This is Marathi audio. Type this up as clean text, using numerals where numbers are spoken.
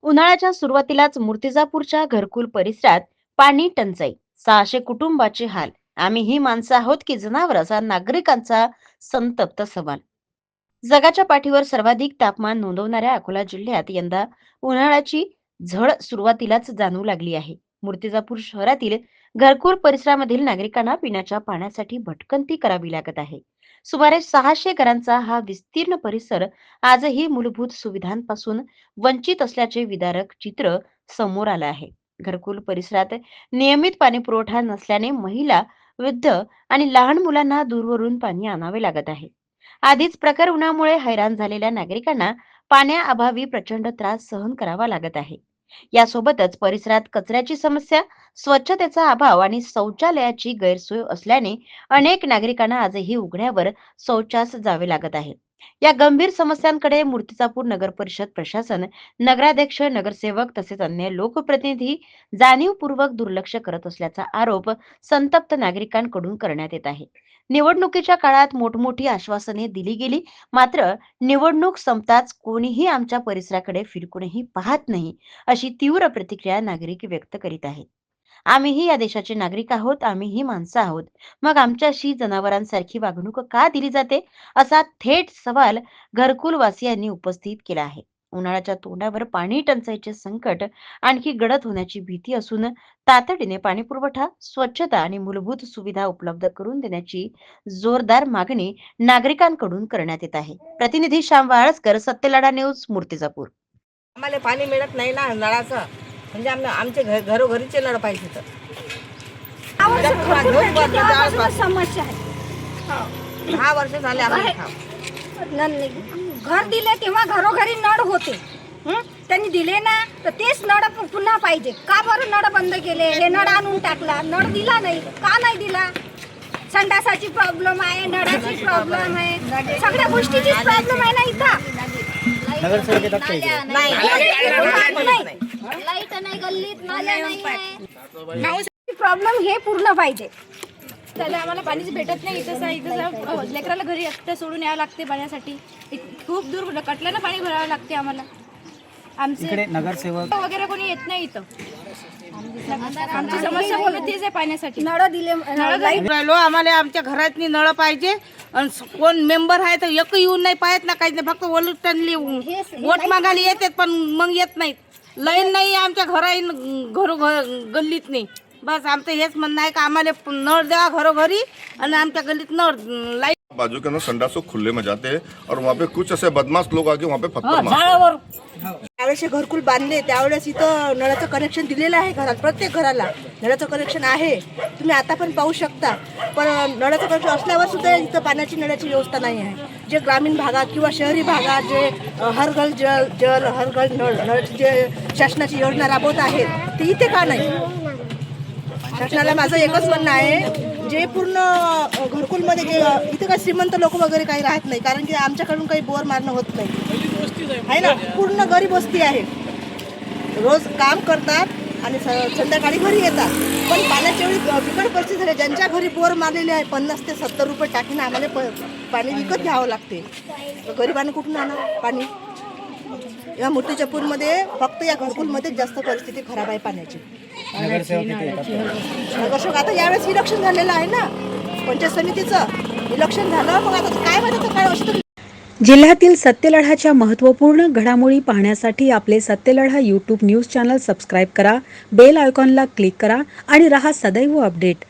उन्हाळ्याच्या सुरुवातीलाच मूर्तिजापूरच्या घरकुल परिसरात पाणी टंचाई, 600 कुटुंबाचे हाल. आम्ही ही माणसं आहोत की जनावर, असा नागरिकांचा संतप्त सवाल. जगाच्या पाठीवर सर्वाधिक तापमान नोंदवणाऱ्या अकोला जिल्ह्यात यंदा उन्हाळ्याची झळ सुरुवातीलाच जाणवू लागली आहे. मूर्तिजापूर शहरातील घरकुल परिसरामधील नागरिकांना पिण्याच्या पाण्यासाठी भटकंती करावी लागत आहे. सुमारे 600 घरांचा हा विस्तीर्ण परिसर आजही मूलभूत सुविधांपासून वंचित असल्याचे विदारक चित्र समोर आलं आहे. घरकुल परिसरात नियमित पाणी पुरवठा नसल्याने महिला, वृद्ध आणि लहान मुलांना दूरवरून पाणी आणावे लागत आहे. आधीच प्रखर उन्हामुळे हैराण झालेल्या नागरिकांना पाण्याअभावी प्रचंड त्रास सहन करावा लागत आहे. यासोबतच परिसरात कचऱ्याची समस्या, स्वच्छतेचा अभाव आणि शौचालयाची गैरसोय असल्याने अनेक नागरिकांना आजही उघड्यावर शौचास जावे लागत आहे. या गंभीर समस्यांकडे मूर्तिजापूर नगर परिषद प्रशासन, नगराध्यक्ष, नगरसेवक तसेच अन्य लोकप्रतिनिधी जाणीवपूर्वक दुर्लक्ष करत असल्याचा आरोप संतप्त नागरिकांकडून करण्यात येत आहे. निवडणुकीच्या काळात मोठमोठी आश्वासने दिली गेली, मात्र निवडणूक संपताच कोणीही आमच्या परिसराकडे फिरकूनही पाहत नाही, अशी तीव्र प्रतिक्रिया नागरिक व्यक्त करीत आहेत. आम्हीही या देशाचे नागरिक आहोत, आम्हीही माणसं आहोत. मग आमच्याशी जनावरांसारखी वागणूक का दिली जाते? असा थेट सवाल घरकुलवासियांनी उपस्थित केला आहे. उन्हाळ्याच्या तोंडावर पाणी टंचाईचे संकट आणखी गडद होण्याची भीती असून तातडीने पाणीपुरवठा, स्वच्छता आणि मूलभूत सुविधा उपलब्ध करून देण्याची जोरदार मागणी नागरिकांकडून करण्यात येत आहे. प्रतिनिधी श्याम वाळस्कर, सत्यलढा न्यूज, मूर्तिजापूर. आम्हाला पाणी मिळत नाही ना नळाचं. म्हणजे आमचे घरोघरीचे नळ पाहिजे तर समस्या आहे. 10 वर्ष झाले आम्हाला. घर दिले तेव्हा घरोघरी नळ होते. त्यांनी दिले ना तर तेच नळ पुन्हा पाहिजे. का बरं नळ बंद केले? हे नळ आणून टाकला, नळ दिला नाही. का नाही दिला? संडासाची प्रॉब्लेम आहे, नळाची प्रॉब्लेम आहे, सगळ्या गोष्टीची प्रॉब्लेम आहे ना इथं. नाही लाईट नाही, गल्लीत नाल्या नाही. प्रॉब्लेम हे पूर्ण पाहिजे. त्याला आम्हाला पाणीच भेटत नाही. इथं लेकराला घरी एकटं सोडून यावं लागते पाण्यासाठी. खूप दूर कटल्यानं पाणी भरावं लागते आम्हाला. आमचे नगरसेवक वगैरे कोणी येत नाही इथं. आमची समस्या कोणतीच आहे पाण्यासाठी. नळ दिले, राहिलो आम्हाला. आमच्या घरातनी नळ पाहिजे. कोण मेंबर आहे तर एक येऊन नाही पाहत ना, काहीच नाही. फक्त वोलटनली वोट मागायला येतात पण मग येत नाहीत. लाईन नाही आमच्या गल्लीत नाही. बस आमचं हेच म्हणणं आहे का आम्हाला नळ द्या घरोघरी आणि आमच्या गल्लीत नळ लाईट. बाजू के अंदर संडासों खुले में जाते हैं और वहाँ पे कुछ ऐसे बदमाश लोग आके वहाँ पे पत्थर मारते हैं। त्यावेळेस घरकुल बांधले त्यावेळेस इथं नळाचं कनेक्शन दिलेलं आहे. घरात प्रत्येक घराला नळाचं कनेक्शन आहे. तुम्ही आता पण पाहू शकता. पण नळाचं कनेक्शन असल्यावर सुद्धा इथं पाण्याची नळाची व्यवस्था नाही आहे. जे ग्रामीण भागात किंवा शहरी भागात जे हर घर जल हर घर नळ जे शासनाची योजना राबवत आहेत ते इथे का नाही? शासनाला माझं एकच म्हणणं आहे, जे पूर्ण घरकुलमध्ये जे इथं काही श्रीमंत लोक वगैरे काही राहत नाही, कारण की आमच्याकडून काही बोर मारणं होत नाही आहे ना. पूर्ण गरीब वस्ती आहे. रोज काम करतात आणि संध्याकाळी घरी येतात. पण पाण्याची एवढी बिकट परिस्थिती झाली. ज्यांच्या घरी बोर मारलेले आहे 50 ते 70 रुपये टाकीनं आम्हाला पाणी विकत घ्यावं लागते. गरिबांना कुठून आणा पाणी? या मूर्तिजापूरमध्ये फक्त या घरकुलमध्ये जास्त परिस्थिती खराब आहे पाण्याची. नगरसेवक आता यावेळेस इलेक्शन झालेलं आहे ना, पंचायत समितीचं इलेक्शन झालं. मग आता काय माहिती काय असतं. जिल्ह्यातील सत्यलढाच्या महत्त्वपूर्ण घडामोडी पाहण्यासाठी आपले Satyaladha YouTube news channel subscribe करा, बेल आयकॉनला क्लिक करा आणि रहा सदैव अपडेट.